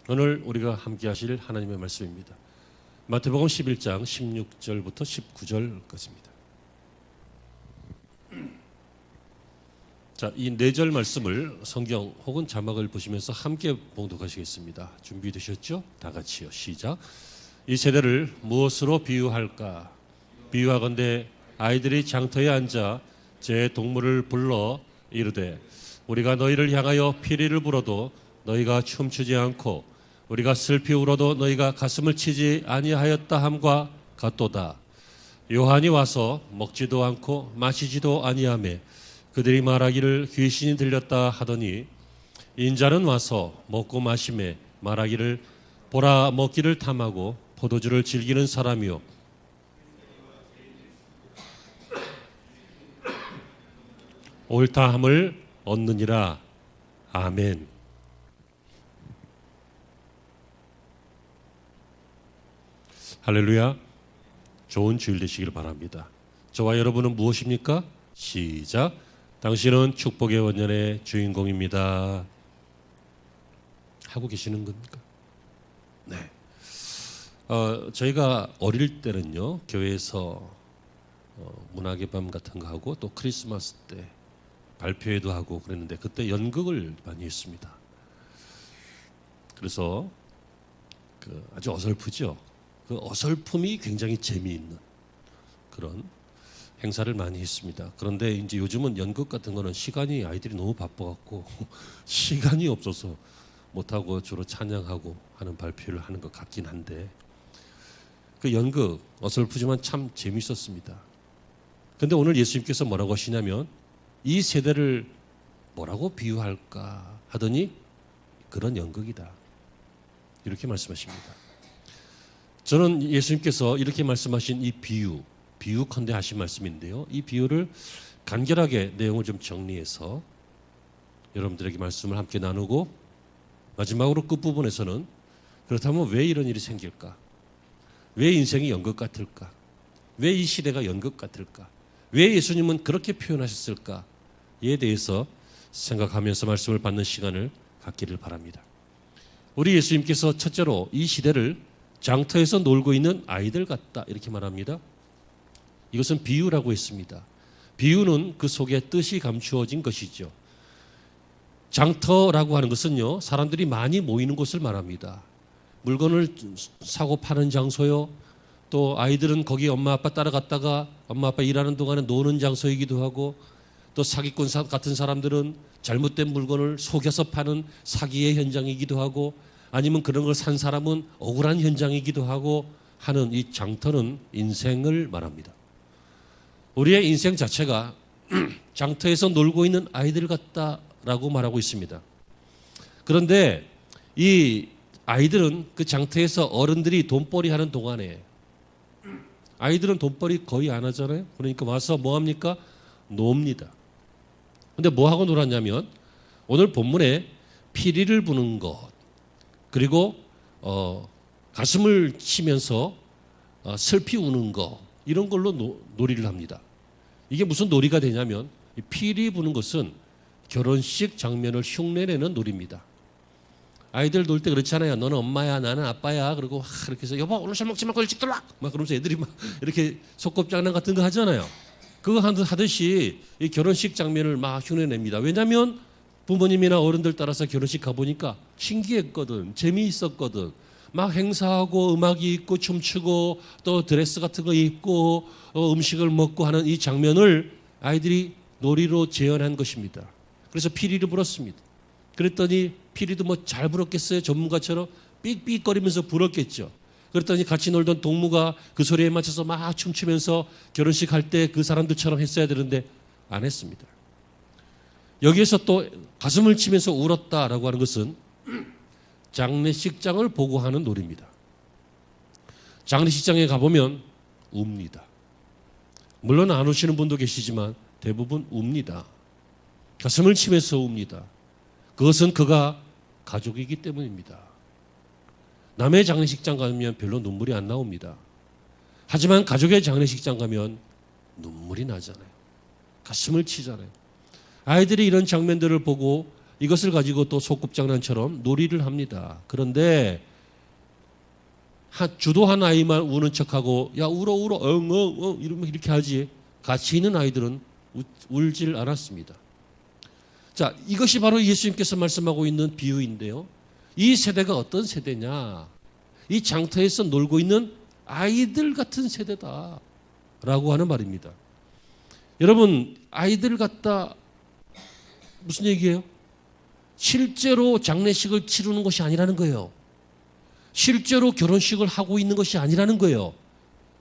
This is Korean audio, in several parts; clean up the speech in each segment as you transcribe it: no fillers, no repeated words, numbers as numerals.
오늘 우리가 함께 하실 하나님의 말씀입니다. 마태복음 11장 16절부터 19절까지입니다. 자, 이 4절 말씀을 성경 혹은 자막을 보시면서 함께 봉독하시겠습니다. 준비되셨죠? 다 같이요. 시작. 이 세대를 무엇으로 비유할까? 비유하건대 아이들이 장터에 앉아 제 동물을 불러 이르되 우리가 너희를 향하여 피리를 불어도 너희가 춤추지 않고 우리가 슬피 울어도 너희가 가슴을 치지 아니하였다 함과 같도다. 요한이 와서 먹지도 않고 마시지도 아니하매 그들이 말하기를 귀신이 들렸다 하더니 인자는 와서 먹고 마시매 말하기를 보라 먹기를 탐하고 포도주를 즐기는 사람이요 옳다함을 얻느니라. 아멘. 할렐루야. 좋은 주일 되시길 바랍니다. 저와 여러분은 무엇입니까? 시작. 당신은 축복의 원년의 주인공입니다. 하고 계시는 겁니까? 네. 저희가 어릴 때는요, 교회에서 문학의 밤 같은 거 하고 또 크리스마스 때 발표회도 하고 그랬는데 그때 연극을 많이 했습니다. 그래서 아주 어설프죠. 그 어설픔이 굉장히 재미있는 그런 행사를 많이 했습니다. 그런데 이제 요즘은 연극 같은 거는 시간이 아이들이 너무 바빠갖고 시간이 없어서 못하고 주로 찬양하고 하는 발표를 하는 것 같긴 한데 그 연극 어설프지만 참 재밌었습니다. 그런데 오늘 예수님께서 뭐라고 하시냐면 이 세대를 뭐라고 비유할까 하더니 그런 연극이다. 이렇게 말씀하십니다. 저는 예수님께서 이렇게 말씀하신 이 비유컨대 하신 말씀인데요. 이 비유를 간결하게 내용을 좀 정리해서 여러분들에게 말씀을 함께 나누고 마지막으로 끝부분에서는 그렇다면 왜 이런 일이 생길까? 왜 인생이 연극 같을까? 왜 이 시대가 연극 같을까? 왜 예수님은 그렇게 표현하셨을까에 대해서 생각하면서 말씀을 받는 시간을 갖기를 바랍니다. 우리 예수님께서 첫째로 이 시대를 장터에서 놀고 있는 아이들 같다 이렇게 말합니다. 이것은 비유라고 했습니다. 비유는 그 속에 뜻이 감추어진 것이죠. 장터라고 하는 것은요, 사람들이 많이 모이는 곳을 말합니다. 물건을 사고 파는 장소요, 또 아이들은 거기 엄마 아빠 따라갔다가 엄마 아빠 일하는 동안에 노는 장소이기도 하고, 또 사기꾼 같은 사람들은 잘못된 물건을 속여서 파는 사기의 현장이기도 하고, 아니면 그런 걸 산 사람은 억울한 현장이기도 하고 하는 이 장터는 인생을 말합니다. 우리의 인생 자체가 장터에서 놀고 있는 아이들 같다라고 말하고 있습니다. 그런데 이 아이들은 그 장터에서 어른들이 돈벌이 하는 동안에 아이들은 돈벌이 거의 안 하잖아요. 그러니까 와서 뭐 합니까? 놉니다. 근데 뭐 하고 놀았냐면 오늘 본문에 피리를 부는 것, 그리고 가슴을 치면서 슬피 우는 거, 이런 걸로 놀이를 합니다. 이게 무슨 놀이가 되냐면 피리 부는 것은 결혼식 장면을 흉내내는 놀이입니다. 아이들 놀 때 그렇잖아요. 너는 엄마야, 나는 아빠야. 그리고 이렇게 해서 여보 오늘 술 먹지 말고 일찍 들어와. 막 그러면서 애들이 막 이렇게 소꿉장난 같은 거 하잖아요. 그거 하듯이 이 결혼식 장면을 막 흉내냅니다. 왜냐하면 부모님이나 어른들 따라서 결혼식 가보니까 신기했거든. 재미있었거든. 막 행사하고 음악이 있고 춤추고 또 드레스 같은 거 입고 음식을 먹고 하는 이 장면을 아이들이 놀이로 재현한 것입니다. 그래서 피리를 불었습니다. 그랬더니 피리도 뭐 잘 불었겠어요? 전문가처럼 삑삑거리면서 불었겠죠. 그랬더니 같이 놀던 동무가 그 소리에 맞춰서 막 춤추면서 결혼식 할 때 그 사람들처럼 했어야 되는데 안 했습니다. 여기에서 또 가슴을 치면서 울었다라고 하는 것은 장례식장을 보고 하는 놀이입니다. 장례식장에 가보면 웁니다. 물론 안 우시는 분도 계시지만 대부분 웁니다. 가슴을 치면서 웁니다. 그것은 그가 가족이기 때문입니다. 남의 장례식장 가면 별로 눈물이 안 나옵니다. 하지만 가족의 장례식장 가면 눈물이 나잖아요. 가슴을 치잖아요. 아이들이 이런 장면들을 보고 이것을 가지고 또 소꿉장난처럼 놀이를 합니다. 그런데 주도한 아이만 우는 척하고 야 울어 울어 엉엉엉 이러면 이렇게 하지 같이 있는 아이들은 울질 않았습니다. 자, 이것이 바로 예수님께서 말씀하고 있는 비유인데요. 이 세대가 어떤 세대냐? 이 장터에서 놀고 있는 아이들 같은 세대다라고 하는 말입니다. 여러분, 아이들 같다 무슨 얘기예요? 실제로 장례식을 치르는 것이 아니라는 거예요. 실제로 결혼식을 하고 있는 것이 아니라는 거예요.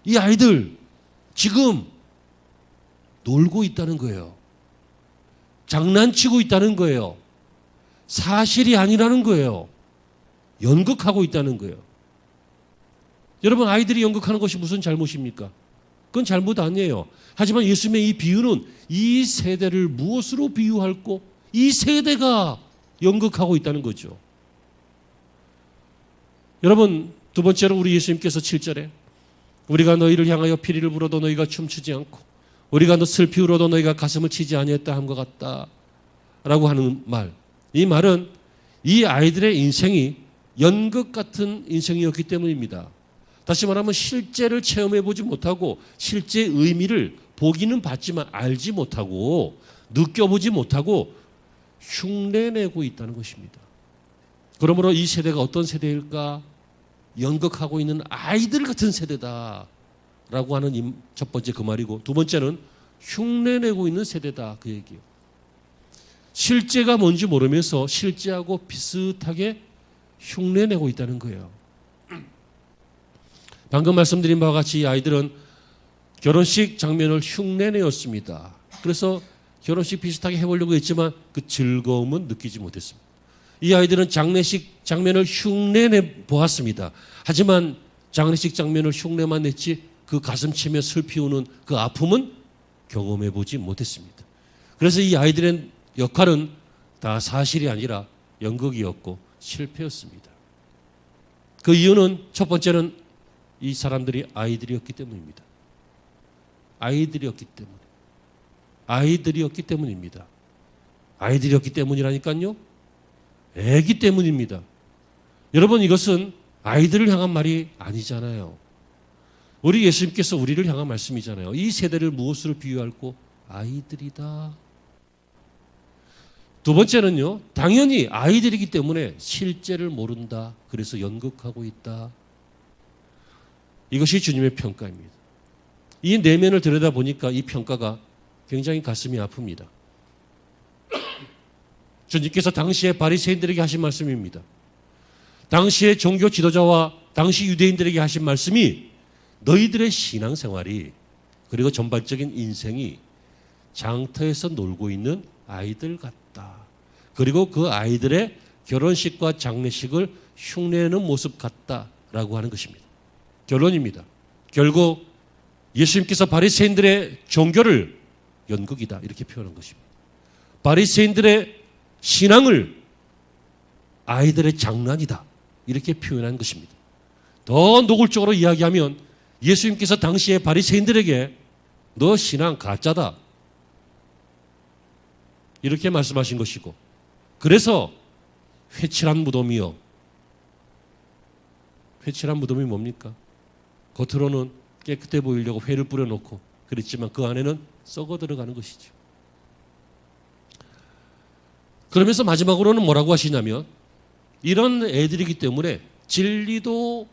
이 아이들 지금 놀고 있다는 거예요. 장난치고 있다는 거예요. 사실이 아니라는 거예요. 연극하고 있다는 거예요. 여러분, 아이들이 연극하는 것이 무슨 잘못입니까? 그건 잘못 아니에요. 하지만 예수님의 이 비유는 이 세대를 무엇으로 비유할고 이 세대가 연극하고 있다는 거죠. 여러분, 두 번째로 우리 예수님께서 7절에 우리가 너희를 향하여 피리를 불어도 너희가 춤추지 않고 우리가 너 슬피 울어도 너희가 가슴을 치지 아니했다 함과 같다 라고 하는 말, 이 말은 이 아이들의 인생이 연극 같은 인생이었기 때문입니다. 다시 말하면 실제를 체험해 보지 못하고 실제 의미를 보기는 봤지만 알지 못하고 느껴보지 못하고 흉내내고 있다는 것입니다. 그러므로 이 세대가 어떤 세대일까? 연극하고 있는 아이들 같은 세대다라고 하는 첫 번째 그 말이고, 두 번째는 흉내내고 있는 세대다 그 얘기예요. 실제가 뭔지 모르면서 실제하고 비슷하게 흉내내고 있다는 거예요. 방금 말씀드린 바와 같이 이 아이들은 결혼식 장면을 흉내내었습니다. 그래서 결혼식 비슷하게 해보려고 했지만 그 즐거움은 느끼지 못했습니다. 이 아이들은 장례식 장면을 흉내내 보았습니다. 하지만 장례식 장면을 흉내만 냈지 그 가슴치며 슬피 우는 그 아픔은 경험해 보지 못했습니다. 그래서 이 아이들의 역할은 다 사실이 아니라 연극이었고 실패였습니다. 그 이유는 첫 번째는 이 사람들이 아이들이었기 때문입니다. 아이들이었기 때문입니다. 아이들이었기 때문이라니까요. 애기 때문입니다. 여러분, 이것은 아이들을 향한 말이 아니잖아요. 우리 예수님께서 우리를 향한 말씀이잖아요. 이 세대를 무엇으로 비유할고? 아이들이다. 두 번째는요, 당연히 아이들이기 때문에 실제를 모른다. 그래서 연극하고 있다. 이것이 주님의 평가입니다. 이 내면을 들여다보니까 이 평가가 굉장히 가슴이 아픕니다. 주님께서 당시에 바리새인들에게 하신 말씀입니다. 당시의 종교 지도자와 당시 유대인들에게 하신 말씀이 너희들의 신앙생활이 그리고 전반적인 인생이 장터에서 놀고 있는 아이들 같다. 그리고 그 아이들의 결혼식과 장례식을 흉내내는 모습 같다라고 하는 것입니다. 결론입니다. 결국 예수님께서 바리새인들의 종교를 연극이다 이렇게 표현한 것입니다. 바리새인들의 신앙을 아이들의 장난이다 이렇게 표현한 것입니다. 더 노골적으로 이야기하면 예수님께서 당시에 바리새인들에게 너 신앙 가짜다 이렇게 말씀하신 것이고, 그래서 회칠한 무덤이요. 회칠한 무덤이 뭡니까? 겉으로는 깨끗해 보이려고 회를 뿌려놓고 그랬지만 그 안에는 썩어 들어가는 것이죠. 그러면서 마지막으로는 뭐라고 하시냐면 이런 애들이기 때문에 진리도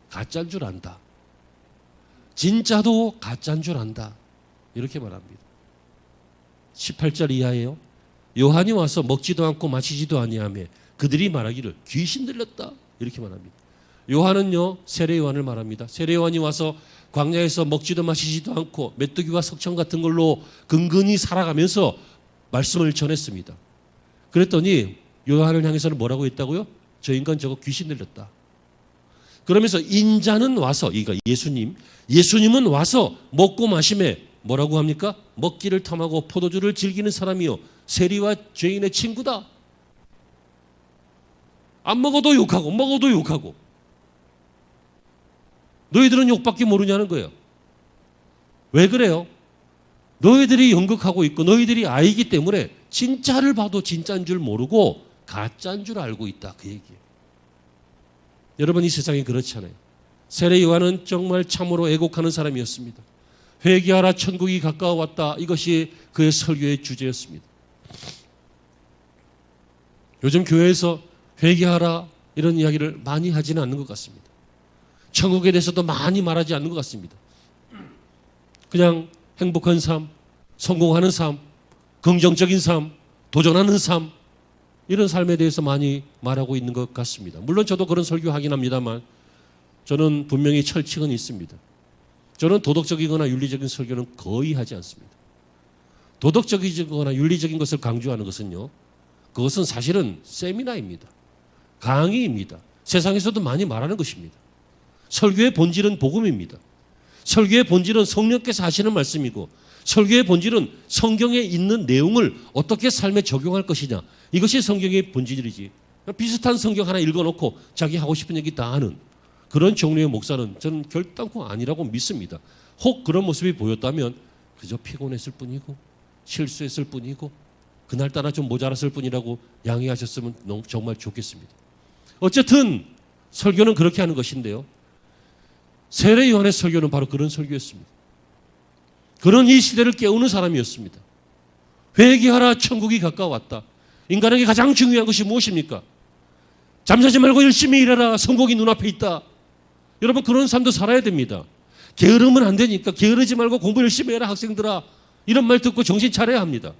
가짜인 줄 안다. 진짜도 가짜인 줄 안다. 이렇게 말합니다. 18절 이하예요. 요한이 와서 먹지도 않고 마시지도 아니하며 그들이 말하기를 귀신 들렸다. 이렇게 말합니다. 요한은요, 세례 요한을 말합니다. 세례 요한이 와서 광야에서 먹지도 마시지도 않고 메뚜기와 석청 같은 걸로 근근히 살아가면서 말씀을 전했습니다. 그랬더니 요한을 향해서는 뭐라고 했다고요? 저 인간 저거 귀신 들렸다. 그러면서 인자는 와서, 이거 예수님은 와서 먹고 마심에 뭐라고 합니까? 먹기를 탐하고 포도주를 즐기는 사람이요 세리와 죄인의 친구다. 안 먹어도 욕하고 먹어도 욕하고. 너희들은 욕밖에 모르냐는 거예요. 왜 그래요? 너희들이 연극하고 있고 너희들이 아이기 때문에 진짜를 봐도 진짜인 줄 모르고 가짜인 줄 알고 있다. 그 얘기예요. 여러분, 이 세상이 그렇잖아요. 세례 요한은 정말 참으로 애곡하는 사람이었습니다. 회개하라, 천국이 가까워왔다. 이것이 그의 설교의 주제였습니다. 요즘 교회에서 회개하라 이런 이야기를 많이 하지는 않는 것 같습니다. 천국에 대해서도 많이 말하지 않는 것 같습니다. 그냥 행복한 삶, 성공하는 삶, 긍정적인 삶, 도전하는 삶, 이런 삶에 대해서 많이 말하고 있는 것 같습니다. 물론 저도 그런 설교하긴 합니다만 저는 분명히 철칙은 있습니다. 저는 도덕적이거나 윤리적인 설교는 거의 하지 않습니다. 도덕적이거나 윤리적인 것을 강조하는 것은요, 그것은 사실은 세미나입니다. 강의입니다. 세상에서도 많이 말하는 것입니다. 설교의 본질은 복음입니다. 설교의 본질은 성령께서 하시는 말씀이고, 설교의 본질은 성경에 있는 내용을 어떻게 삶에 적용할 것이냐, 이것이 성경의 본질이지. 비슷한 성경 하나 읽어놓고 자기 하고 싶은 얘기 다 하는 그런 종류의 목사는 저는 결단코 아니라고 믿습니다. 혹 그런 모습이 보였다면 그저 피곤했을 뿐이고 실수했을 뿐이고 그날따라 좀 모자랐을 뿐이라고 양해하셨으면 정말 좋겠습니다. 어쨌든 설교는 그렇게 하는 것인데요, 세례 요한의 설교는 바로 그런 설교였습니다. 그런 이 시대를 깨우는 사람이었습니다. 회개하라, 천국이 가까웠다. 인간에게 가장 중요한 것이 무엇입니까? 잠자지 말고 열심히 일해라, 성공이 눈앞에 있다. 여러분, 그런 삶도 살아야 됩니다. 게으르면 안 되니까 게으르지 말고 공부 열심히 해라, 학생들아. 이런 말 듣고 정신 차려야 합니다.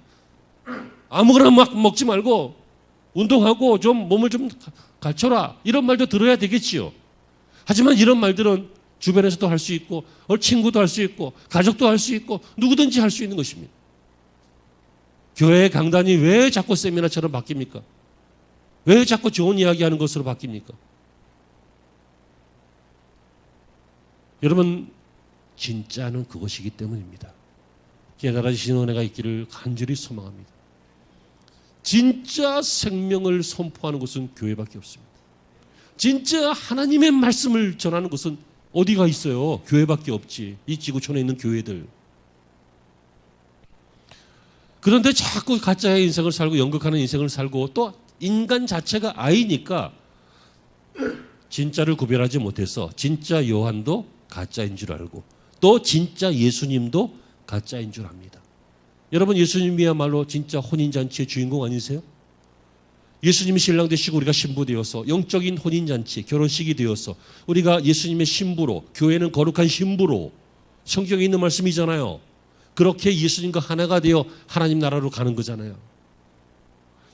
아무거나 막 먹지 말고 운동하고 좀 몸을 좀 갖춰라, 이런 말도 들어야 되겠지요. 하지만 이런 말들은 주변에서도 할 수 있고 친구도 할 수 있고 가족도 할 수 있고 누구든지 할 수 있는 것입니다. 교회 강단이 왜 자꾸 세미나처럼 바뀝니까? 왜 자꾸 좋은 이야기하는 것으로 바뀝니까? 여러분, 진짜는 그것이기 때문입니다. 깨달아지시는 은혜가 있기를 간절히 소망합니다. 진짜 생명을 선포하는 곳은 교회밖에 없습니다. 진짜 하나님의 말씀을 전하는 곳은 어디가 있어요? 교회밖에 없지. 이 지구촌에 있는 교회들. 그런데 자꾸 가짜의 인생을 살고 연극하는 인생을 살고 또 인간 자체가 아이니까 진짜를 구별하지 못해서 진짜 요한도 가짜인 줄 알고 또 진짜 예수님도 가짜인 줄 압니다. 여러분, 예수님이야말로 진짜 혼인잔치의 주인공 아니세요? 예수님이 신랑 되시고 우리가 신부 되어서 영적인 혼인잔치, 결혼식이 되어서 우리가 예수님의 신부로, 교회는 거룩한 신부로, 성경에 있는 말씀이잖아요. 그렇게 예수님과 하나가 되어 하나님 나라로 가는 거잖아요.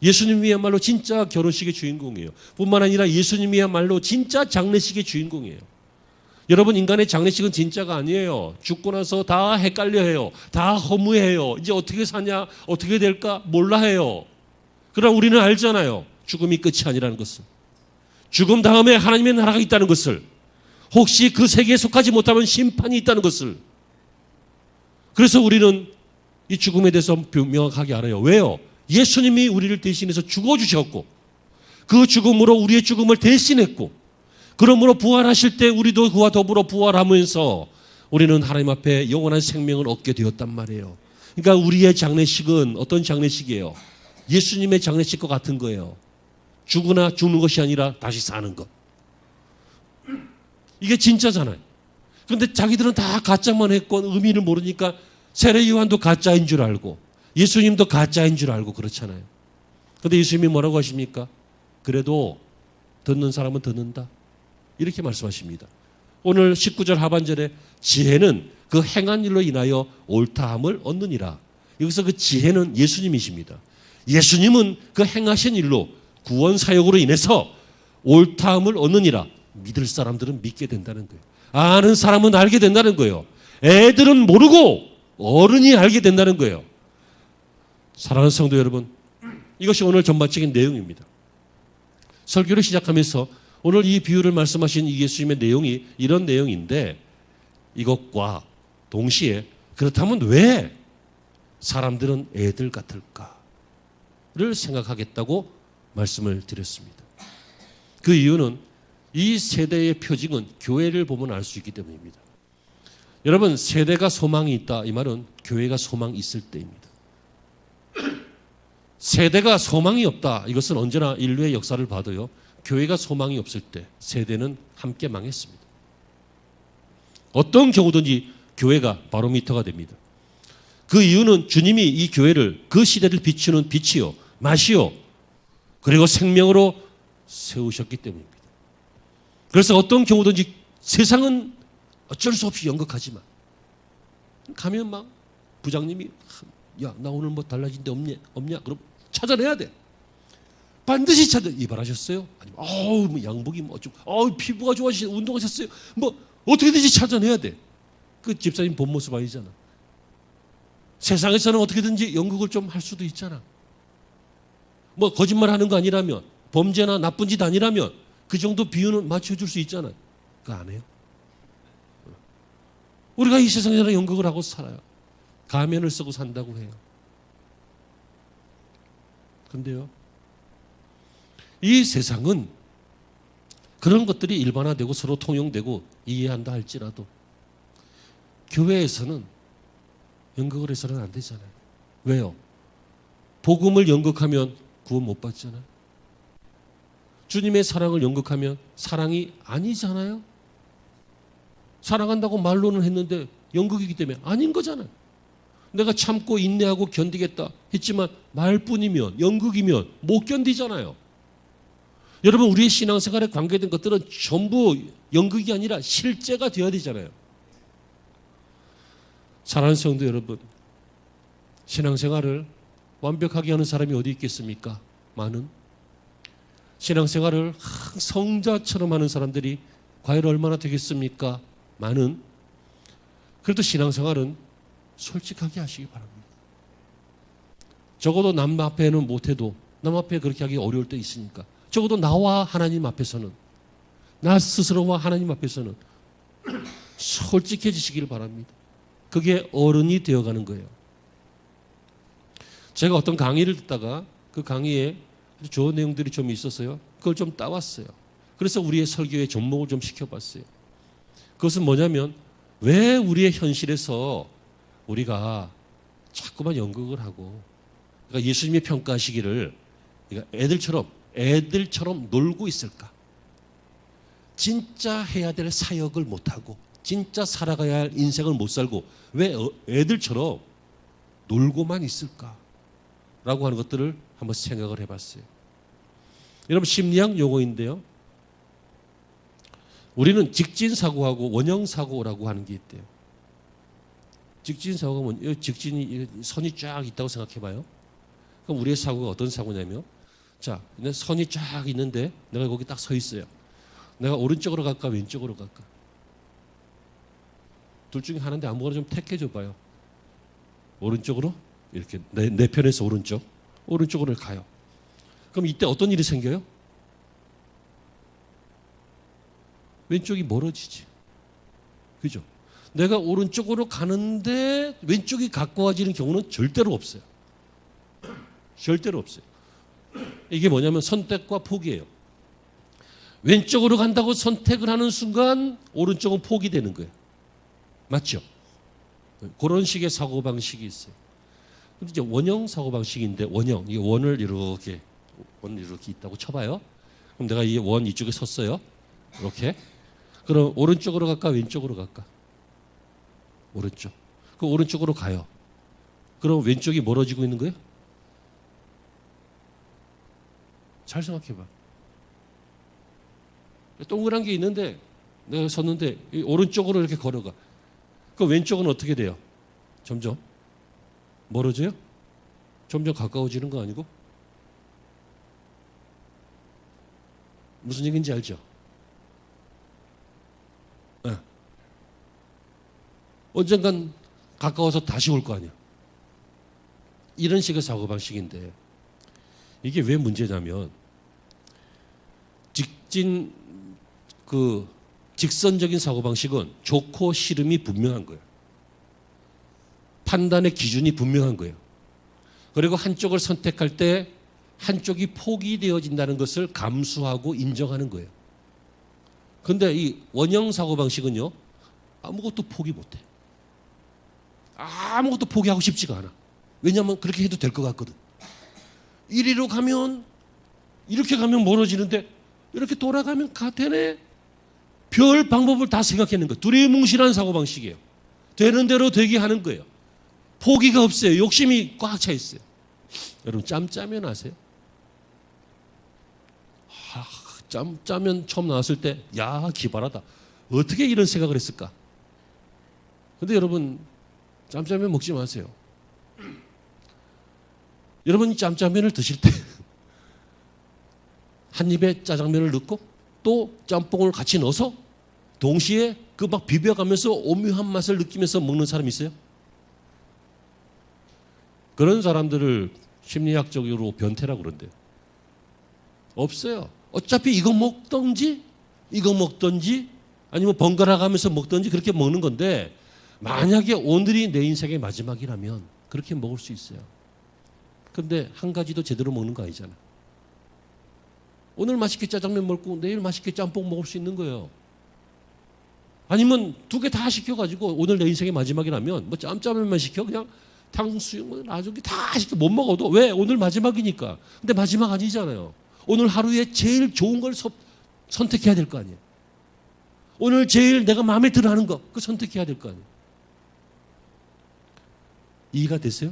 예수님이야말로 진짜 결혼식의 주인공이에요. 뿐만 아니라 예수님이야말로 진짜 장례식의 주인공이에요. 여러분, 인간의 장례식은 진짜가 아니에요. 죽고 나서 다 헷갈려 해요. 다 허무해요. 이제 어떻게 사냐, 어떻게 될까 몰라 해요. 그러나 우리는 알잖아요. 죽음이 끝이 아니라는 것을. 죽음 다음에 하나님의 나라가 있다는 것을. 혹시 그 세계에 속하지 못하면 심판이 있다는 것을. 그래서 우리는 이 죽음에 대해서 명확하게 알아요. 왜요? 예수님이 우리를 대신해서 죽어주셨고 그 죽음으로 우리의 죽음을 대신했고, 그러므로 부활하실 때 우리도 그와 더불어 부활하면서 우리는 하나님 앞에 영원한 생명을 얻게 되었단 말이에요. 그러니까 우리의 장례식은 어떤 장례식이에요? 예수님의 장례식과 같은 거예요. 죽으나 죽는 것이 아니라 다시 사는 것. 이게 진짜잖아요. 그런데 자기들은 다 가짜만 했고 의미를 모르니까 세례 요한도 가짜인 줄 알고 예수님도 가짜인 줄 알고 그렇잖아요. 그런데 예수님이 뭐라고 하십니까? 그래도 듣는 사람은 듣는다, 이렇게 말씀하십니다. 오늘 19절 하반절에 지혜는 그 행한 일로 인하여 옳다함을 얻느니라. 여기서 그 지혜는 예수님이십니다. 예수님은 그 행하신 일로 구원 사역으로 인해서 옳다함을 얻느니라. 믿을 사람들은 믿게 된다는 거예요. 아는 사람은 알게 된다는 거예요. 애들은 모르고 어른이 알게 된다는 거예요. 사랑하는 성도 여러분, 이것이 오늘 전반적인 내용입니다. 설교를 시작하면서 오늘 이 비유를 말씀하신 이 예수님의 내용이 이런 내용인데, 이것과 동시에 그렇다면 왜 사람들은 애들 같을까를 생각하겠다고 말씀을 드렸습니다. 그 이유는 이 세대의 표징은 교회를 보면 알 수 있기 때문입니다. 여러분, 세대가 소망이 있다, 이 말은 교회가 소망이 있을 때입니다. 세대가 소망이 없다. 이것은 언제나 인류의 역사를 봐도요. 교회가 소망이 없을 때 세대는 함께 망했습니다. 어떤 경우든지 교회가 바로미터가 됩니다. 그 이유는 주님이 이 교회를 그 시대를 비추는 빛이요, 맛이요, 그리고 생명으로 세우셨기 때문입니다. 그래서 어떤 경우든지 세상은 어쩔 수 없이 연극하지만 가면 막 부장님이 야, 나 오늘 뭐 달라진 데 없냐? 그럼 찾아내야 돼. 반드시 이발하셨어요? 아니면 뭐 양복이 뭐 좀 피부가 좋아지시 운동하셨어요? 뭐 어떻게든지 찾아내야 돼. 그 집사님 본 모습 아니잖아. 세상에서는 어떻게든지 연극을 좀 할 수도 있잖아. 뭐 거짓말하는 거 아니라면, 범죄나 나쁜 짓 아니라면 그 정도 비유는 맞춰줄 수 있잖아. 그거 안 해요. 우리가 이 세상에서 연극을 하고 살아요. 가면을 쓰고 산다고 해요. 근데요, 이 세상은 그런 것들이 일반화되고 서로 통용되고 이해한다 할지라도 교회에서는 연극을 해서는 안 되잖아요. 왜요? 복음을 연극하면 구원 못 받잖아요. 주님의 사랑을 연극하면 사랑이 아니잖아요. 사랑한다고 말로는 했는데 연극이기 때문에 아닌 거잖아요. 내가 참고 인내하고 견디겠다 했지만 말뿐이면, 연극이면 못 견디잖아요. 여러분, 우리의 신앙생활에 관계된 것들은 전부 연극이 아니라 실제가 되어야 되잖아요. 사랑하는 성도 여러분, 신앙생활을 완벽하게 하는 사람이 어디 있겠습니까? 많은. 신앙생활을 성자처럼 하는 사람들이 과연 얼마나 되겠습니까? 많은. 그래도 신앙생활은 솔직하게 하시기 바랍니다. 적어도 남 앞에는 못해도 남 앞에 그렇게 하기 어려울 때 있으니까 적어도 나와 하나님 앞에서는, 나 스스로와 하나님 앞에서는 솔직해지시길 바랍니다. 그게 어른이 되어가는 거예요. 제가 어떤 강의를 듣다가 그 강의에 좋은 내용들이 좀 있었어요. 그걸 좀 따왔어요. 그래서 우리의 설교에 접목을 좀 시켜봤어요. 그것은 뭐냐면, 왜 우리의 현실에서 우리가 자꾸만 연극을 하고, 그러니까 예수님이 평가하시기를 애들처럼 놀고 있을까? 진짜 해야 될 사역을 못하고 진짜 살아가야 할 인생을 못 살고 왜 애들처럼 놀고만 있을까? 라고 하는 것들을 한번 생각을 해봤어요. 여러분, 심리학 용어인데요, 우리는 직진사고하고 원형사고라고 하는 게 있대요. 직진사고가 뭐냐? 직진이 선이 쫙 있다고 생각해봐요. 그럼 우리의 사고가 어떤 사고냐면, 자, 선이 쫙 있는데 내가 거기 딱 서 있어요. 내가 오른쪽으로 갈까 왼쪽으로 갈까? 둘 중에 하나인데 아무거나 좀 택해줘 봐요. 오른쪽으로? 이렇게 내 편에서 오른쪽으로 가요. 그럼 이때 어떤 일이 생겨요? 왼쪽이 멀어지지. 그죠? 내가 오른쪽으로 가는데 왼쪽이 가까워지는 경우는 절대로 없어요. 절대로 없어요. 이게 뭐냐면 선택과 포기예요. 왼쪽으로 간다고 선택을 하는 순간 오른쪽은 포기되는 거예요. 맞죠? 그런 식의 사고방식이 있어요. 근데 이제 원형 사고방식인데, 이게 원을 이렇게 있다고 쳐봐요. 그럼 내가 이 원 이쪽에 섰어요. 이렇게. 그럼 오른쪽으로 갈까 왼쪽으로 갈까? 오른쪽. 그 오른쪽으로 가요. 그럼 왼쪽이 멀어지고 있는 거예요? 잘 생각해봐. 동그란 게 있는데 내가 섰는데 오른쪽으로 이렇게 걸어가. 그 왼쪽은 어떻게 돼요? 점점 멀어져요? 점점 가까워지는 거 아니고? 무슨 얘기인지 알죠? 네. 언젠간 가까워서 다시 올 거 아니야. 이런 식의 사고방식인데, 이게 왜 문제냐면, 직선적인 사고방식은 좋고 싫음이 분명한 거예요. 판단의 기준이 분명한 거예요. 그리고 한쪽을 선택할 때 한쪽이 포기되어진다는 것을 감수하고 인정하는 거예요. 그런데 이 원형 사고방식은요, 아무것도 포기 못해. 아무것도 포기하고 싶지가 않아. 왜냐하면 그렇게 해도 될 것 같거든. 이리로 가면 이렇게 가면 멀어지는데 이렇게 돌아가면 되네. 별 방법을 다 생각해낸 거예요. 두리뭉실한 사고방식이에요. 되는 대로 되게 하는 거예요. 포기가 없어요. 욕심이 꽉 차 있어요. 여러분 짬짜면 아세요? 짬짜면 처음 나왔을 때 야 기발하다. 어떻게 이런 생각을 했을까? 근데 여러분 짬짜면 먹지 마세요. 여러분 짬짜면을 드실 때 한 입에 짜장면을 넣고 또 짬뽕을 같이 넣어서 동시에 그 막 비벼가면서 오묘한 맛을 느끼면서 먹는 사람 있어요? 그런 사람들을 심리학적으로 변태라고 그런대요. 없어요. 어차피 이거 먹던지 아니면 번갈아 가면서 먹던지 그렇게 먹는 건데 만약에 오늘이 내 인생의 마지막이라면 그렇게 먹을 수 있어요. 그런데 한 가지도 제대로 먹는 거 아니잖아. 오늘 맛있게 짜장면 먹고 내일 맛있게 짬뽕 먹을 수 있는 거예요. 아니면 두 개 다 시켜가지고 오늘 내 인생의 마지막이라면 뭐 짬짜면만 시켜 그냥 탕수육 뭐 나중에 다 시켜 못 먹어도 왜 오늘 마지막이니까. 근데 마지막 아니잖아요. 오늘 하루에 제일 좋은 걸 선택해야 될 거 아니에요. 오늘 제일 내가 마음에 들어하는 거 그 선택해야 될 거 아니에요. 이해가 되세요?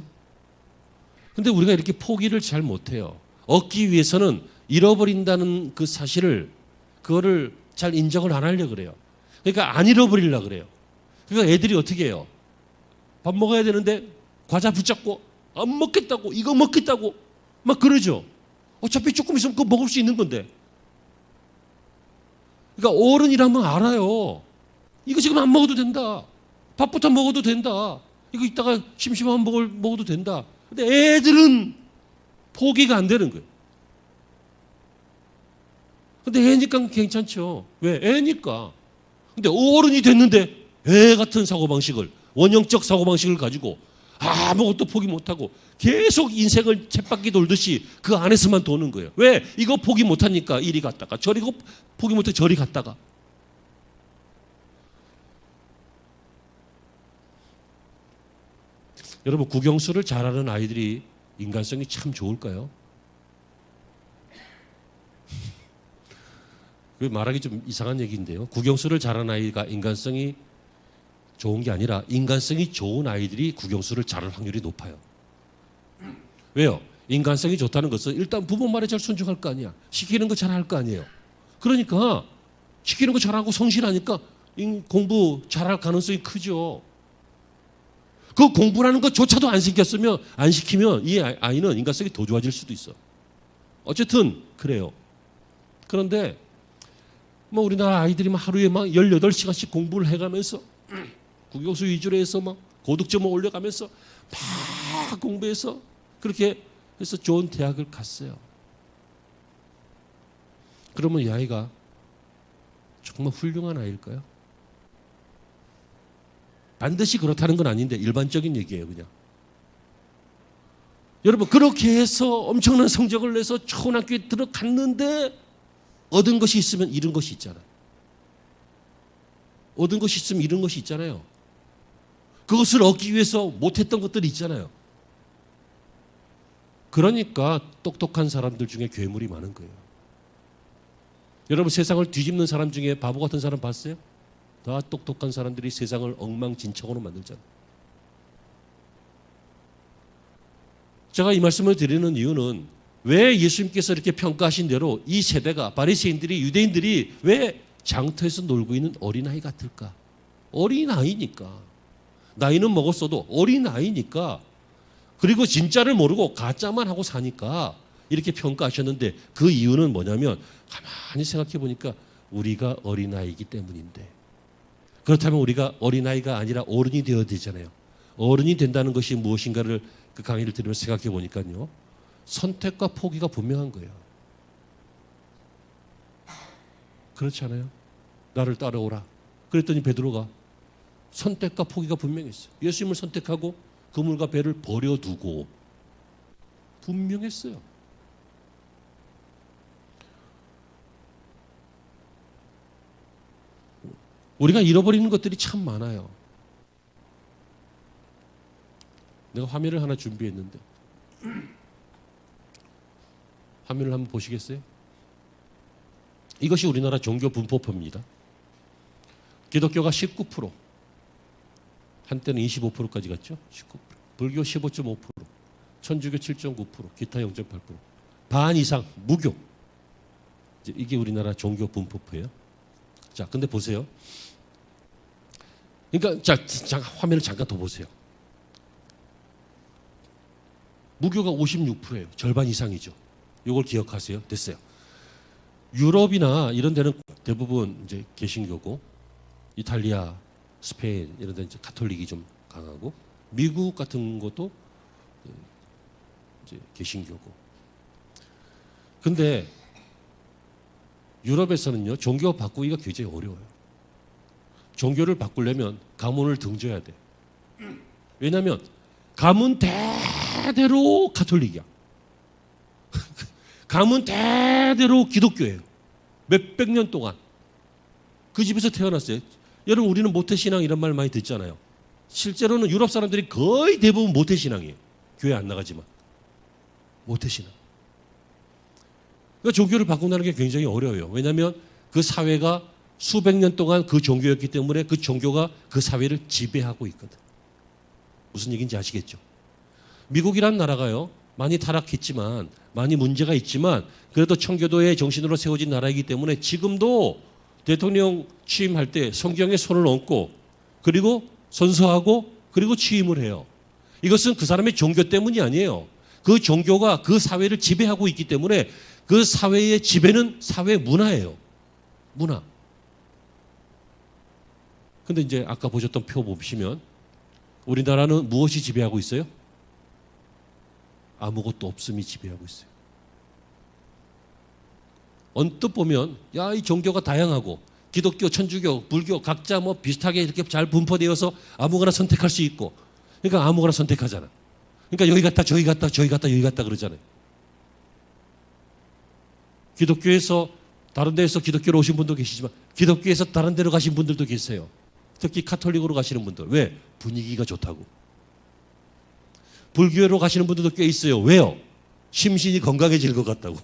근데 우리가 이렇게 포기를 잘 못해요. 얻기 위해서는 잃어버린다는 그 사실을 그거를 잘 인정을 안 하려고 그래요. 그러니까 안 잃어버리려고 그래요. 그러니까 애들이 어떻게 해요? 밥 먹어야 되는데 과자 붙잡고 안 먹겠다고 이거 먹겠다고 막 그러죠. 어차피 조금 있으면 그거 먹을 수 있는 건데. 그러니까 어른이라면 알아요. 이거 지금 안 먹어도 된다. 밥부터 먹어도 된다. 이거 이따가 심심하면 먹어도 된다. 근데 애들은 포기가 안 되는 거예요. 근데 애니까 괜찮죠. 왜? 애니까. 근데 어른이 됐는데 애 같은 사고방식을, 원형적 사고방식을 가지고 아무것도 포기 못하고 계속 인생을 쳇바퀴 돌듯이 그 안에서만 도는 거예요. 왜? 이거 포기 못하니까 이리 갔다가 저리 포기 못해 저리 갔다가. 여러분 국영수를 잘하는 아이들이 인간성이 참 좋을까요? 말하기 좀 이상한 얘기인데요. 국영수를 잘하는 아이가 인간성이 좋은 게 아니라 인간성이 좋은 아이들이 국영수를 잘할 확률이 높아요. 왜요? 인간성이 좋다는 것은 일단 부모 말에 잘 순종할 거 아니야. 시키는 거 잘할 거 아니에요. 그러니까 시키는 거 잘하고 성실하니까 공부 잘할 가능성이 크죠. 그 공부라는 것조차도 안 시키면 이 아이는 인간성이 더 좋아질 수도 있어. 어쨌든 그래요. 그런데 뭐 우리나라 아이들이 막 하루에 막 18시간씩 공부를 해가면서 국영수 위주로 해서 막 고득점을 올려가면서 막 공부해서 그렇게 해서 좋은 대학을 갔어요. 그러면 이 아이가 정말 훌륭한 아이일까요? 반드시 그렇다는 건 아닌데 일반적인 얘기예요, 그냥. 여러분 그렇게 해서 엄청난 성적을 내서 좋은 학교에 들어갔는데 얻은 것이 있으면 잃은 것이 있잖아요. 얻은 것이 있으면 잃은 것이 있잖아요. 그것을 얻기 위해서 못했던 것들이 있잖아요. 그러니까 똑똑한 사람들 중에 괴물이 많은 거예요. 여러분 세상을 뒤집는 사람 중에 바보 같은 사람 봤어요? 다 똑똑한 사람들이 세상을 엉망진창으로 만들잖아요. 제가 이 말씀을 드리는 이유는 왜 예수님께서 이렇게 평가하신 대로 이 세대가 바리새인들이 유대인들이 왜 장터에서 놀고 있는 어린아이 같을까? 어린아이니까. 나이는 먹었어도 어린아이니까. 그리고 진짜를 모르고 가짜만 하고 사니까 이렇게 평가하셨는데 그 이유는 뭐냐면 가만히 생각해 보니까 우리가 어린아이이기 때문인데 그렇다면 우리가 어린아이가 아니라 어른이 되어야 되잖아요. 어른이 된다는 것이 무엇인가를 그 강의를 들으면서 생각해 보니까요. 선택과 포기가 분명한 거예요. 그렇지 않아요? 나를 따라오라. 그랬더니 베드로가 선택과 포기가 분명했어요. 예수님을 선택하고 그물과 배를 버려두고 분명했어요. 우리가 잃어버리는 것들이 참 많아요. 내가 화면을 하나 준비했는데 화면을 한번 보시겠어요? 이것이 우리나라 종교 분포표입니다. 기독교가 19%, 한때는 25%까지 갔죠. 19%, 불교 15.5%, 천주교 7.9%, 기타 0.8%, 반 이상 무교. 이게 우리나라 종교 분포표예요. 자, 근데 보세요. 그러니까 자, 화면을 잠깐 더 보세요. 무교가 56%예요. 절반 이상이죠. 이걸 기억하세요. 됐어요. 유럽이나 이런 데는 대부분 이제 개신교고, 이탈리아, 스페인 이런 데는 이제 가톨릭이 좀 강하고, 미국 같은 것도 이제 개신교고. 근데 유럽에서는요, 종교 바꾸기가 굉장히 어려워요. 종교를 바꾸려면 가문을 등져야 돼. 왜냐하면 가문 대대로 가톨릭이야. 가문 대대로 기독교예요. 몇백 년 동안 그 집에서 태어났어요. 여러분, 우리는 모태신앙 이런 말 많이 듣잖아요. 실제로는 유럽 사람들이 거의 대부분 모태신앙이에요. 교회 안 나가지만 모태신앙. 그러니까 종교를 바꾼다는 게 굉장히 어려워요. 왜냐하면 그 사회가 수백 년 동안 그 종교였기 때문에 그 종교가 그 사회를 지배하고 있거든. 무슨 얘기인지 아시겠죠? 미국이란 나라가요, 많이 타락했지만, 많이 문제가 있지만, 그래도 청교도의 정신으로 세워진 나라이기 때문에 지금도 대통령 취임할 때 성경에 손을 얹고, 그리고 선서하고, 그리고 취임을 해요. 이것은 그 사람의 종교 때문이 아니에요. 그 종교가 그 사회를 지배하고 있기 때문에 그 사회의 지배는 사회 문화예요. 문화. 근데 이제 아까 보셨던 표 보시면 우리나라는 무엇이 지배하고 있어요? 아무것도 없음이 지배하고 있어요. 언뜻 보면 야, 이 종교가 다양하고 기독교, 천주교, 불교 각자 뭐 비슷하게 이렇게 잘 분포되어서 아무거나 선택할 수 있고, 그러니까 아무거나 선택하잖아. 그러니까 여기 갔다 저기 갔다 저기 갔다 여기 갔다 그러잖아요. 기독교에서 다른 데에서 기독교로 오신 분도 계시지만 기독교에서 다른 데로 가신 분들도 계세요. 특히 카톨릭으로 가시는 분들. 왜? 분위기가 좋다고. 불교로 가시는 분들도 꽤 있어요. 왜요? 심신이 건강해질 것 같다고.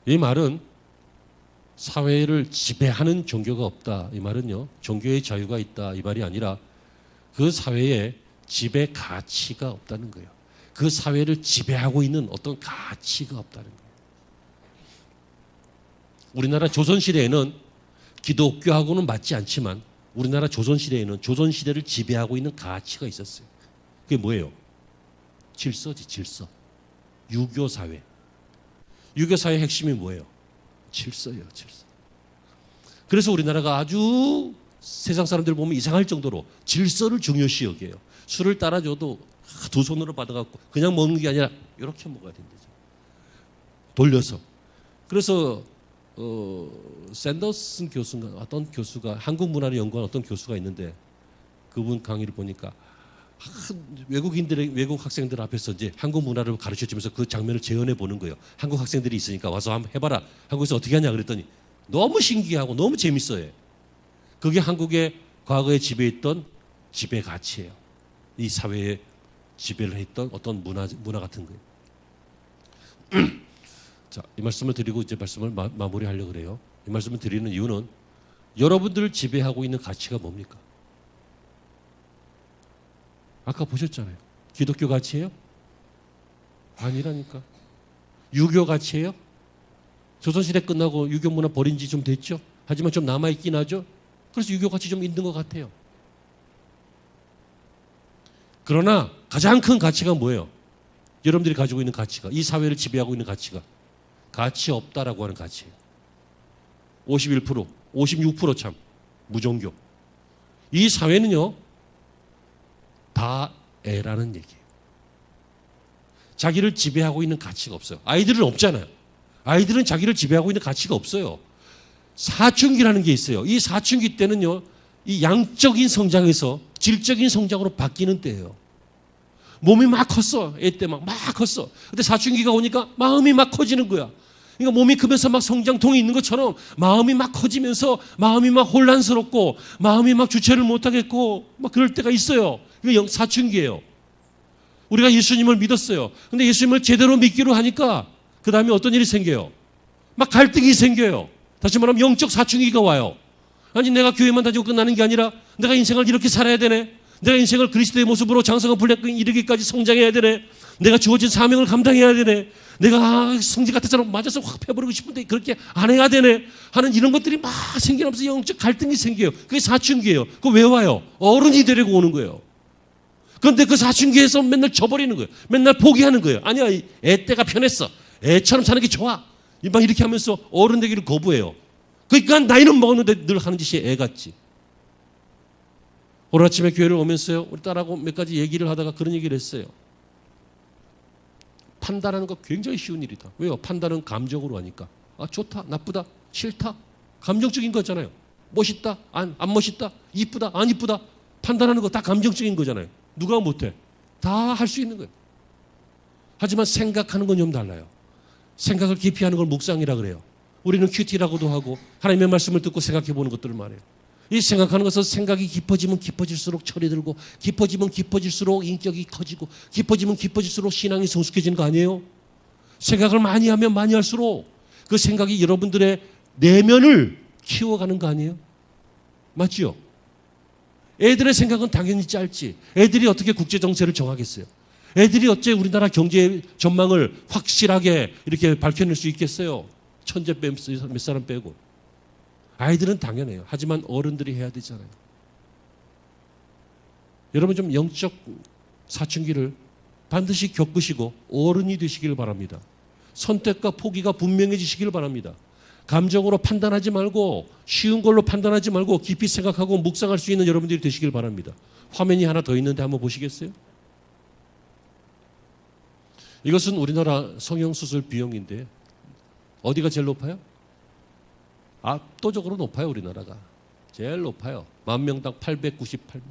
이 말은 사회를 지배하는 종교가 없다. 이 말은요, 종교의 자유가 있다. 이 말이 아니라 그 사회에 지배 가치가 없다는 거예요. 그 사회를 지배하고 있는 어떤 가치가 없다는 거예요. 우리나라 조선시대에는 기독교하고는 맞지 않지만 우리나라 조선시대에는 조선시대를 지배하고 있는 가치가 있었어요. 그게 뭐예요? 질서지, 질서. 유교사회. 유교사회의 핵심이 뭐예요? 질서예요, 질서. 그래서 우리나라가 아주 세상 사람들 보면 이상할 정도로 질서를 중요시 여겨요. 술을 따라줘도 두 손으로 받아갖고 그냥 먹는 게 아니라 이렇게 먹어야 된다죠. 돌려서. 그래서 샌더슨 교수인가 어떤 교수가 한국 문화를 연구한 어떤 교수가 있는데 그분 강의를 보니까 외국 학생들 앞에서 이제 한국 문화를 가르쳐주면서 그 장면을 재현해 보는 거예요. 한국 학생들이 있으니까 와서 한번 해봐라. 한국에서 어떻게 하냐 그랬더니 너무 신기하고 너무 재밌어요. 그게 한국의 과거에 지배했던 지배 가치예요. 이 사회에 지배를 했던 어떤 문화 같은 거예요. 자, 이 말씀을 드리고 이제 말씀을 마무리하려고 그래요. 이 말씀을 드리는 이유는 여러분들을 지배하고 있는 가치가 뭡니까? 아까 보셨잖아요. 기독교 가치예요? 아니라니까. 유교 가치예요? 조선시대 끝나고 유교 문화 버린 지 좀 됐죠? 하지만 좀 남아있긴 하죠? 그래서 유교 가치 좀 있는 것 같아요. 그러나 가장 큰 가치가 뭐예요? 여러분들이 가지고 있는 가치가, 이 사회를 지배하고 있는 가치가 가치 없다라고 하는 가치예요. 51%, 56% 참 무종교. 이 사회는요, 다 애라는 얘기예요. 자기를 지배하고 있는 가치가 없어요. 아이들은 없잖아요. 아이들은 자기를 지배하고 있는 가치가 없어요. 사춘기라는 게 있어요. 이 사춘기 때는요, 이 양적인 성장에서 질적인 성장으로 바뀌는 때예요. 몸이 막 컸어. 애 때 막 컸어. 근데 사춘기가 오니까 마음이 막 커지는 거야. 그러니까 몸이 크면서 막 성장통이 있는 것처럼 마음이 막 커지면서 마음이 막 혼란스럽고 마음이 막 주체를 못하겠고 막 그럴 때가 있어요. 이거 사춘기예요. 우리가 예수님을 믿었어요. 근데 예수님을 제대로 믿기로 하니까 그 다음에 어떤 일이 생겨요? 막 갈등이 생겨요. 다시 말하면 영적 사춘기가 와요. 아니 내가 교회만 다니고 끝나는 게 아니라 내가 인생을 이렇게 살아야 되네. 내가 인생을 그리스도의 모습으로 장성한 분량에 이르기까지 성장해야 되네. 내가 주어진 사명을 감당해야 되네. 내가 성지 같은 사람 맞아서 확 패버리고 싶은데 그렇게 안 해야 되네 하는 이런 것들이 막 생기면서 영적 갈등이 생겨요. 그게 사춘기예요. 그거 왜 와요? 어른이 되려고 오는 거예요. 그런데 그 사춘기에서 맨날 져버리는 거예요. 맨날 포기하는 거예요. 아니야, 애 때가 편했어. 애처럼 사는 게 좋아. 막 이렇게 하면서 어른 되기를 거부해요. 그러니까 나이는 먹었는데 늘 하는 짓이 애 같지. 오늘 아침에 교회를 오면서요, 우리 딸하고 몇 가지 얘기를 하다가 그런 얘기를 했어요. 판단하는 거 굉장히 쉬운 일이다. 왜요? 판단은 감정으로 하니까. 아, 좋다, 나쁘다, 싫다. 감정적인 거잖아요. 멋있다, 안 멋있다, 이쁘다, 안 이쁘다. 판단하는 거 다 감정적인 거잖아요. 누가 못해? 다 할 수 있는 거예요. 하지만 생각하는 건 좀 달라요. 생각을 깊이 하는 걸 묵상이라 그래요. 우리는 큐티라고도 하고 하나님의 말씀을 듣고 생각해 보는 것들을 말해요. 이 생각하는 것은 생각이 깊어지면 깊어질수록 철이 들고 깊어지면 깊어질수록 인격이 커지고 깊어지면 깊어질수록 신앙이 성숙해지는 거 아니에요? 생각을 많이 하면 많이 할수록 그 생각이 여러분들의 내면을 키워가는 거 아니에요? 맞지요? 애들의 생각은 당연히 짧지. 애들이 어떻게 국제정세를 정하겠어요? 애들이 어째 우리나라 경제 전망을 확실하게 이렇게 밝혀낼 수 있겠어요? 천재 몇 사람 빼고. 아이들은 당연해요. 하지만 어른들이 해야 되잖아요. 여러분 좀 영적 사춘기를 반드시 겪으시고 어른이 되시길 바랍니다. 선택과 포기가 분명해지시길 바랍니다. 감정으로 판단하지 말고 쉬운 걸로 판단하지 말고 깊이 생각하고 묵상할 수 있는 여러분들이 되시길 바랍니다. 화면이 하나 더 있는데 한번 보시겠어요? 이것은 우리나라 성형수술 비용인데 어디가 제일 높아요? 압도적으로 높아요. 우리나라가 제일 높아요. 10,000명당 898명.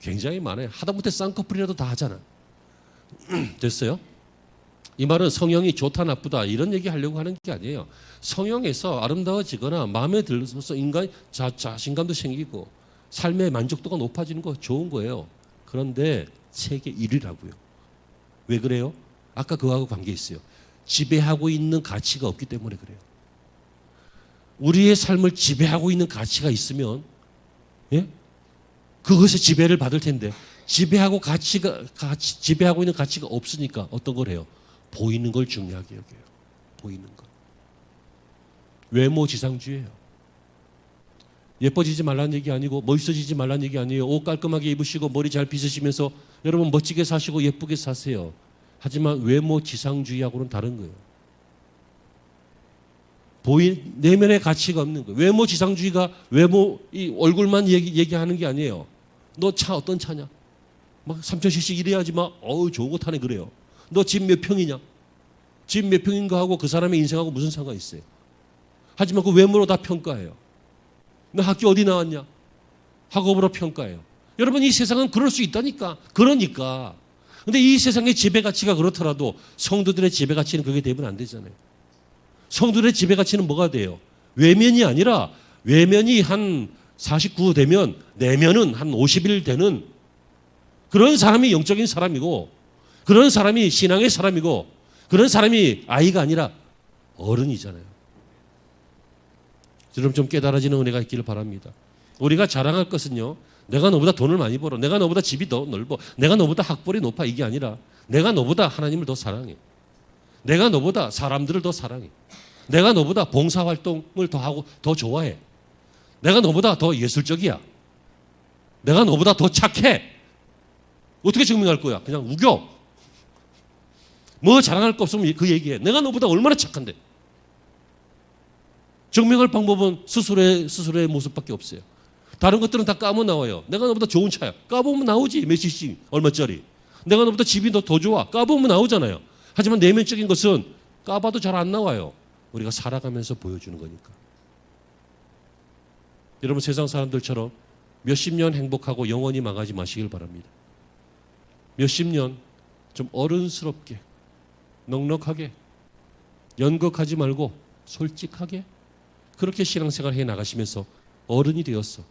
굉장히 많아요. 하다못해 쌍꺼풀이라도 다 하잖아. 됐어요? 이 말은 성형이 좋다 나쁘다 이런 얘기 하려고 하는 게 아니에요. 성형에서 아름다워지거나 마음에 들어서 인간이 자신감도 생기고 삶의 만족도가 높아지는 거 좋은 거예요. 그런데 세계 1위라고요. 왜 그래요? 아까 그거하고 관계 있어요. 지배하고 있는 가치가 없기 때문에 그래요. 우리의 삶을 지배하고 있는 가치가 있으면 그것에 지배를 받을 텐데 지배하고 있는 가치가 없으니까 어떤 걸 해요? 보이는 걸 중요하게 여겨요. 보이는 거. 외모 지상주의예요. 예뻐지지 말라는 얘기 아니고 멋있어지지 말라는 얘기 아니에요. 옷 깔끔하게 입으시고 머리 잘 빗으시면서 여러분 멋지게 사시고 예쁘게 사세요. 하지만 외모 지상주의하고는 다른 거예요. 내면의 가치가 없는 거예요. 외모 지상주의가 이 얼굴만 얘기하는 게 아니에요. 너 차 어떤 차냐? 막 3,000cc 이래야지 막 좋은 거 타네 그래요. 너 집 몇 평이냐? 집 몇 평인가 하고 그 사람의 인생하고 무슨 상관 있어요? 하지만 그 외모로 다 평가해요. 너 학교 어디 나왔냐? 학업으로 평가해요. 여러분 이 세상은 그럴 수 있다니까. 그러니까. 근데 이 세상의 지배가치가 그렇더라도 성도들의 지배가치는 그게 되면 안 되잖아요. 성도들의 지배가치는 뭐가 돼요? 외면이 아니라 외면이 한 49 되면 내면은 한 50일 되는 그런 사람이 영적인 사람이고 그런 사람이 신앙의 사람이고 그런 사람이 아이가 아니라 어른이잖아요. 여러분 좀 깨달아지는 은혜가 있기를 바랍니다. 우리가 자랑할 것은요. 내가 너보다 돈을 많이 벌어. 내가 너보다 집이 더 넓어. 내가 너보다 학벌이 높아. 이게 아니라 내가 너보다 하나님을 더 사랑해. 내가 너보다 사람들을 더 사랑해. 내가 너보다 봉사활동을 더 하고 더 좋아해. 내가 너보다 더 예술적이야. 내가 너보다 더 착해. 어떻게 증명할 거야? 그냥 우겨. 뭐 자랑할 거 없으면 그 얘기해. 내가 너보다 얼마나 착한데. 증명할 방법은 스스로의 모습밖에 없어요. 다른 것들은 다 까면 나와요. 내가 너보다 좋은 차야. 까보면 나오지. 몇 cc 얼마짜리. 내가 너보다 집이 더 좋아. 까보면 나오잖아요. 하지만 내면적인 것은 까봐도 잘 안 나와요. 우리가 살아가면서 보여주는 거니까. 여러분 세상 사람들처럼 몇십 년 행복하고 영원히 망하지 마시길 바랍니다. 몇십 년 좀 어른스럽게 넉넉하게 연극하지 말고 솔직하게 그렇게 신앙생활 해 나가시면서 어른이 되었어.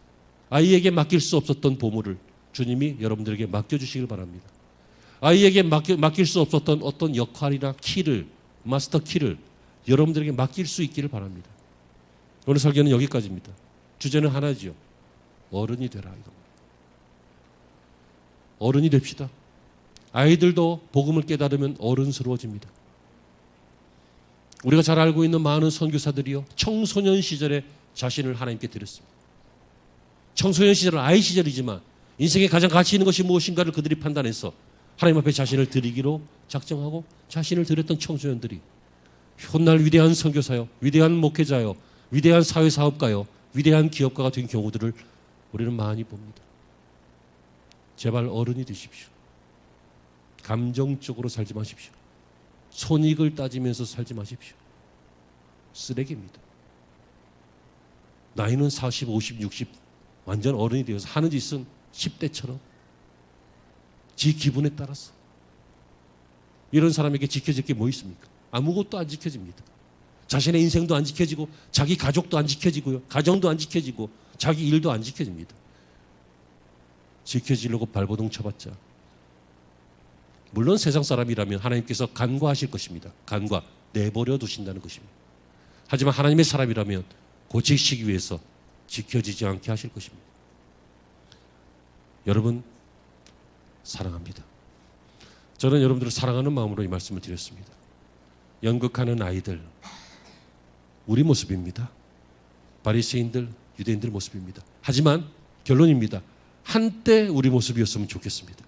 아이에게 맡길 수 없었던 보물을 주님이 여러분들에게 맡겨주시길 바랍니다. 아이에게 맡길 수 없었던 어떤 역할이나 키를, 마스터 키를 여러분들에게 맡길 수 있기를 바랍니다. 오늘 설교는 여기까지입니다. 주제는 하나지요. 어른이 되라. 어른이 됩시다. 아이들도 복음을 깨달으면 어른스러워집니다. 우리가 잘 알고 있는 많은 선교사들이요, 청소년 시절에 자신을 하나님께 드렸습니다. 청소년 시절은 아이 시절이지만 인생에 가장 가치 있는 것이 무엇인가를 그들이 판단해서 하나님 앞에 자신을 드리기로 작정하고 자신을 드렸던 청소년들이 훗날 위대한 선교사요, 위대한 목회자요, 위대한 사회사업가요, 위대한 기업가가 된 경우들을 우리는 많이 봅니다. 제발 어른이 되십시오. 감정적으로 살지 마십시오. 손익을 따지면서 살지 마십시오. 쓰레기입니다. 나이는 40, 50, 60 완전 어른이 되어서 하는 짓은 10대처럼 지 기분에 따라서. 이런 사람에게 지켜질 게 뭐 있습니까? 아무것도 안 지켜집니다. 자신의 인생도 안 지켜지고 자기 가족도 안 지켜지고요, 가정도 안 지켜지고 자기 일도 안 지켜집니다. 지켜지려고 발버둥 쳐봤자 물론 세상 사람이라면 하나님께서 간과하실 것입니다. 간과, 내버려 두신다는 것입니다. 하지만 하나님의 사람이라면 고치시기 위해서 지켜지지 않게 하실 것입니다. 여러분 사랑합니다. 저는 여러분들을 사랑하는 마음으로 이 말씀을 드렸습니다. 연극하는 아이들 우리 모습입니다. 바리새인들, 유대인들 모습입니다. 하지만 결론입니다. 한때 우리 모습이었으면 좋겠습니다.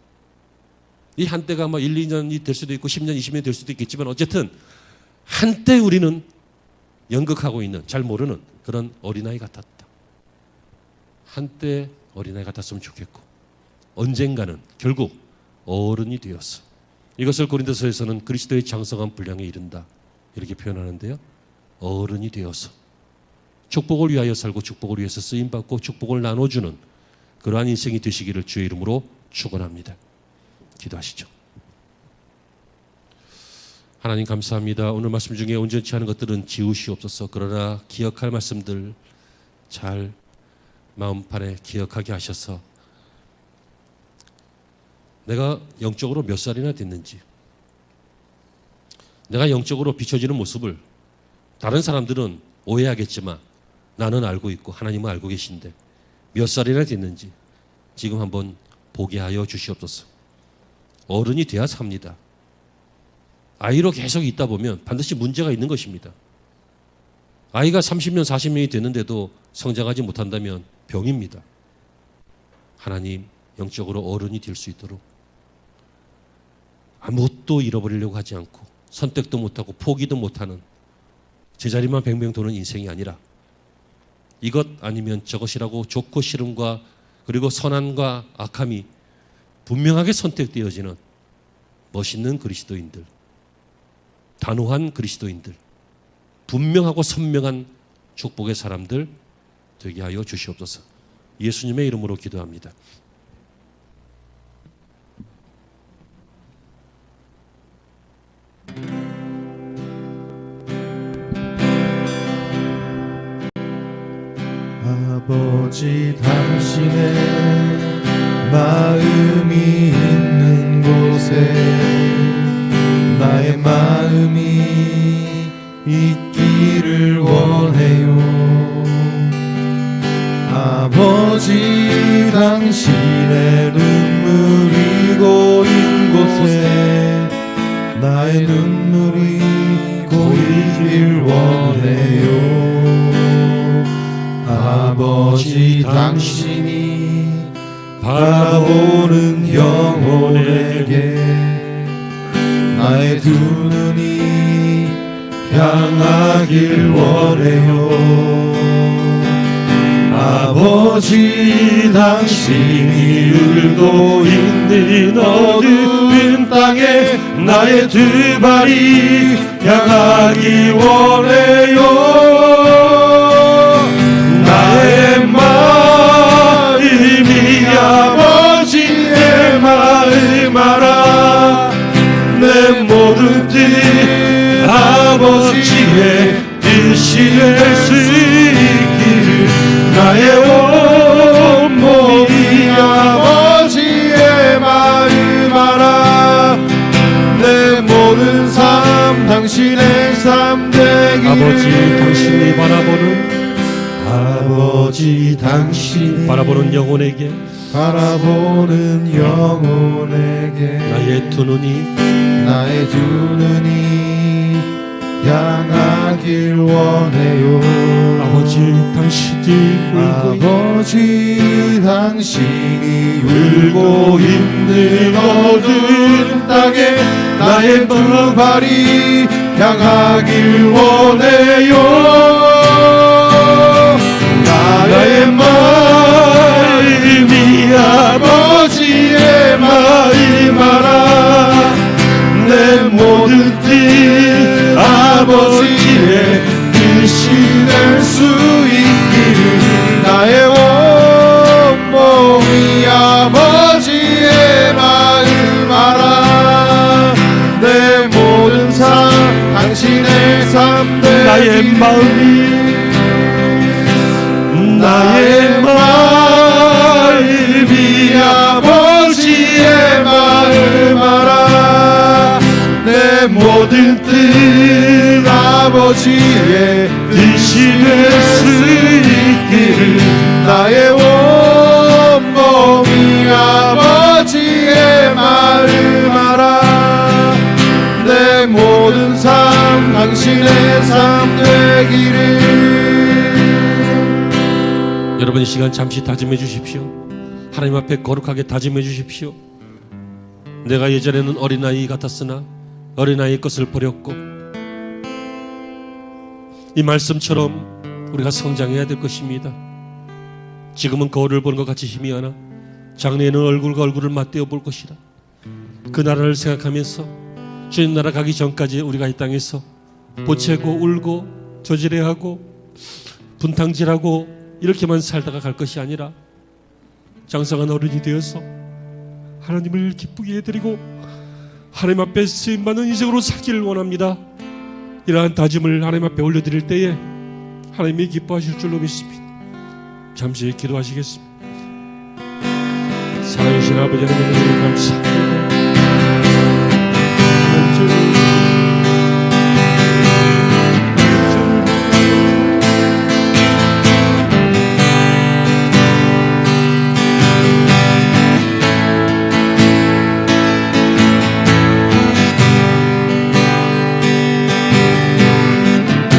이 한때가 아마 1, 2년이 될 수도 있고 10년, 20년이 될 수도 있겠지만 어쨌든 한때 우리는 연극하고 있는, 잘 모르는 그런 어린아이 같았다. 한때 어린아이 같았으면 좋겠고 언젠가는 결국 어른이 되어서 이것을 고린도서에서는 그리스도의 장성한 분량에 이른다 이렇게 표현하는데요. 어른이 되어서 축복을 위하여 살고 축복을 위해서 쓰임받고 축복을 나눠주는 그러한 인생이 되시기를 주의 이름으로 축원합니다. 기도하시죠. 하나님 감사합니다. 오늘 말씀 중에 온전치 않은 것들은 지우시옵소서. 그러나 기억할 말씀들 잘 마음판에 기억하게 하셔서 내가 영적으로 몇 살이나 됐는지, 내가 영적으로 비춰지는 모습을 다른 사람들은 오해하겠지만 나는 알고 있고 하나님은 알고 계신데 몇 살이나 됐는지 지금 한번 보게 하여 주시옵소서. 어른이 돼야 삽니다. 아이로 계속 있다 보면 반드시 문제가 있는 것입니다. 아이가 30년, 40년이 됐는데도 성장하지 못한다면 병입니다. 하나님, 영적으로 어른이 될 수 있도록 아무것도 잃어버리려고 하지 않고 선택도 못하고 포기도 못하는 제자리만 뱅뱅 도는 인생이 아니라 이것 아니면 저것이라고 좋고 싫음과 그리고 선함과 악함이 분명하게 선택되어지는 멋있는 그리스도인들, 단호한 그리스도인들, 분명하고 선명한 축복의 사람들 되게 하여 주시옵소서. 예수님의 이름으로 기도합니다. 아버지, 당신의 마음이 있는 곳에 나의 마음이 있기를 원해요. 아버지, 당신의 눈물이 고인 곳에 나의 눈물이 고이길 원해요. 아버지, 당신이 바라보는 영혼에게 나의 두 눈이 향하길 원해요. 아버지, 당신이 울고 있는 어두운 땅에 나의 두 발이 향하길 원해요. 나의 마음이 아버지의 마음 알아. 내 모든 뜻 아버지의 뜻이 될 수 있기를 나의 온몸이 아버지의 당신이 바라보는 아버지 당신이 바라보는 영혼에게 바라보는 영혼에게 나의 두 눈이 나의 두 눈이 향하길 원해요. 아버지 당신이 울고 아버지 당신이 울고 있는 어두운 땅에 나의 두 발이 향하길 원해요. 나의 마음이 아버지의 마음 알아. 내 모든 뜻 아버지의 뜻이 될 수 있기를. 나의 온몸이 아버지의 마음 알아. 내 모든 삶 당신의 삶 되기를. 나의 마음이 아버지의 마음 알아. 내 모든 뜻 아버지의 뜻이 될 수 있기를. 나의 온몸이 아버지의 마음 알아. 내 모든 삶 당신의 삶 되기를. 여러분 이 시간 잠시 다짐해 주십시오. 하나님 앞에 거룩하게 다짐해 주십시오. 내가 예전에는 어린아이 같았으나 어린아이의 것을 버렸고 이 말씀처럼 우리가 성장해야 될 것입니다. 지금은 거울을 보는 것 같이 힘이 하나 장래에는 얼굴과 얼굴을 맞대어 볼 것이라. 그 나라를 생각하면서 주님 나라 가기 전까지 우리가 이 땅에서 보채고 울고 저지레하고 분탕질하고 이렇게만 살다가 갈 것이 아니라 장성한 어른이 되어서 하나님을 기쁘게 해드리고 하나님 앞에 쓰임받는 인생으로 살기를 원합니다. 이러한 다짐을 하나님 앞에 올려드릴 때에 하나님이 기뻐하실 줄로 믿습니다. 잠시 기도하시겠습니다. 살아계신 아버지 하나님 감사합니다.